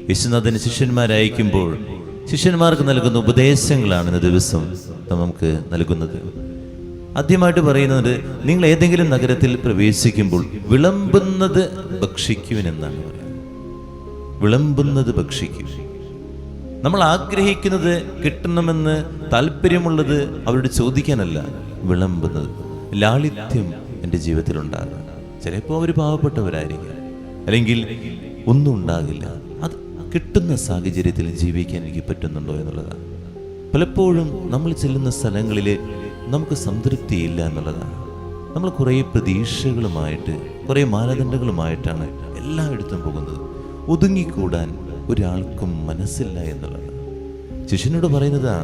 യേശുനാഥൻ ശിഷ്യന്മാരയക്കുമ്പോൾ ശിഷ്യന്മാർക്ക് നൽകുന്ന ഉപദേശങ്ങളാണ് ഇന്ന് ദിവസം നമുക്ക് നൽകുന്നത്. ആദ്യമായിട്ട് പറയുന്നത്, നിങ്ങൾ ഏതെങ്കിലും നഗരത്തിൽ പ്രവേശിക്കുമ്പോൾ വിളമ്പുന്നത് ഭക്ഷിക്കുവിനെന്നാണ് പറയുന്നത്. വിളമ്പുന്നത് ഭക്ഷിക്കും. നമ്മൾ ആഗ്രഹിക്കുന്നത് കിട്ടണമെന്ന് താല്പര്യമുള്ളത് അവരോട് ചോദിക്കാനല്ല, വിളമ്പുന്നത്. ലാളിത്യം എൻ്റെ ജീവിതത്തിലുണ്ടാകും. ചിലപ്പോൾ അവർ പാവപ്പെട്ടവരായിരിക്കും, അല്ലെങ്കിൽ ഒന്നും ഉണ്ടാകില്ല. അത് കിട്ടുന്ന സാഹചര്യത്തിൽ ജീവിക്കാൻ എനിക്ക് പറ്റുന്നുണ്ടോ എന്നുള്ളതാണ്. പലപ്പോഴും നമ്മൾ ചെല്ലുന്ന സ്ഥലങ്ങളിൽ നമുക്ക് സംതൃപ്തിയില്ല എന്നുള്ളതാണ്. നമ്മൾ കുറേ പ്രതീക്ഷകളുമായിട്ട്, കുറേ മാനദണ്ഡങ്ങളുമായിട്ടാണ് എല്ലായിടത്തും പോകുന്നത്. ഒതുങ്ങിക്കൂടാൻ ഒരാൾക്കും മനസ്സില്ല എന്നുള്ളതാണ്. ശിഷ്യനോട് പറയുന്നതാ,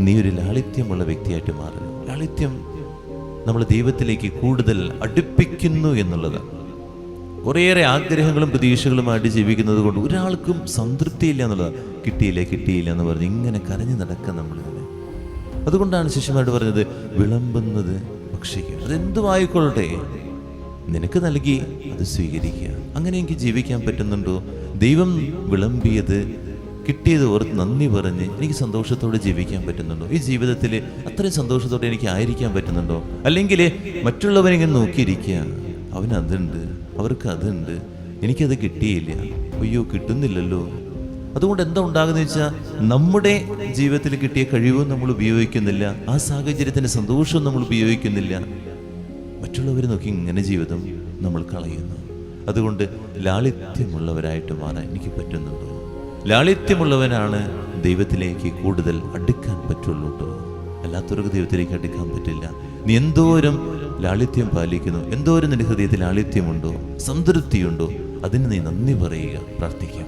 നീ ഒരു ലാളിത്യമുള്ള വ്യക്തിയായിട്ട് മാറുക. ലാളിത്യം നമ്മൾ ദൈവത്തിലേക്ക് കൂടുതൽ അടുപ്പിക്കുന്നു എന്നുള്ളതാണ്. കുറേയേറെ ആഗ്രഹങ്ങളും പ്രതീക്ഷകളുമായിട്ട് ജീവിക്കുന്നത് കൊണ്ട് ഒരാൾക്കും സംതൃപ്തിയില്ല എന്നുള്ളതാണ്. കിട്ടിയില്ല എന്ന് പറഞ്ഞ് ഇങ്ങനെ കരഞ്ഞു നടക്കുക നമ്മളിങ്ങനെ. അതുകൊണ്ടാണ് ശിഷ്യന്മാരോട് പറഞ്ഞത്, വിളമ്പുന്നത് ഭക്ഷിക്കുക. അതെന്തുമായിക്കൊള്ളട്ടെ, നിനക്ക് നൽകി അത് സ്വീകരിക്കുക. അങ്ങനെ എനിക്ക് ജീവിക്കാൻ പറ്റുന്നുണ്ടോ? ദൈവം വിളമ്പിയത് കിട്ടിയത് ഓർത്ത് നന്ദി പറഞ്ഞ് എനിക്ക് സന്തോഷത്തോടെ ജീവിക്കാൻ പറ്റുന്നുണ്ടോ? ഈ ജീവിതത്തിൽ അത്രയും സന്തോഷത്തോടെ എനിക്ക് ആയിരിക്കാൻ പറ്റുന്നുണ്ടോ? അല്ലെങ്കിൽ മറ്റുള്ളവരിങ്ങനെ നോക്കിയിരിക്കുക, അവനതുണ്ട്, അവർക്ക് അതുണ്ട്, എനിക്കത് കിട്ടിയില്ല, അയ്യോ കിട്ടുന്നില്ലല്ലോ. അതുകൊണ്ട് എന്താ ഉണ്ടാകുന്നത് വെച്ചാൽ, നമ്മുടെ ജീവിതത്തിൽ കിട്ടിയ കഴിവും നമ്മൾ ഉപയോഗിക്കുന്നില്ല, ആ സാഹചര്യത്തിൻ്റെ സന്തോഷവും നമ്മൾ ഉപയോഗിക്കുന്നില്ല. മറ്റുള്ളവർ നോക്കി ഇങ്ങനെ ജീവിതം നമ്മൾ കളയുന്നു. അതുകൊണ്ട് ലാളിത്യമുള്ളവരായിട്ട് മാറാൻ എനിക്ക് പറ്റുന്നുണ്ടോ? ലാളിത്യമുള്ളവനാണ് ദൈവത്തിലേക്ക് കൂടുതൽ അടുക്കാൻ പറ്റുള്ളൂ കേട്ടോ. അല്ലാത്തവർക്ക് ദൈവത്തിലേക്ക് അടുക്കാൻ പറ്റില്ല. നീ എന്തോരം ലാളിത്യം പാലിക്കുന്നു, എന്തോരം നിന്റെ ഹൃദയത്തിൽ ലാളിത്യമുണ്ടോ, സംതൃപ്തിയുണ്ടോ, അതിന് നീ നന്ദി പറയുക, പ്രാർത്ഥിക്കാം.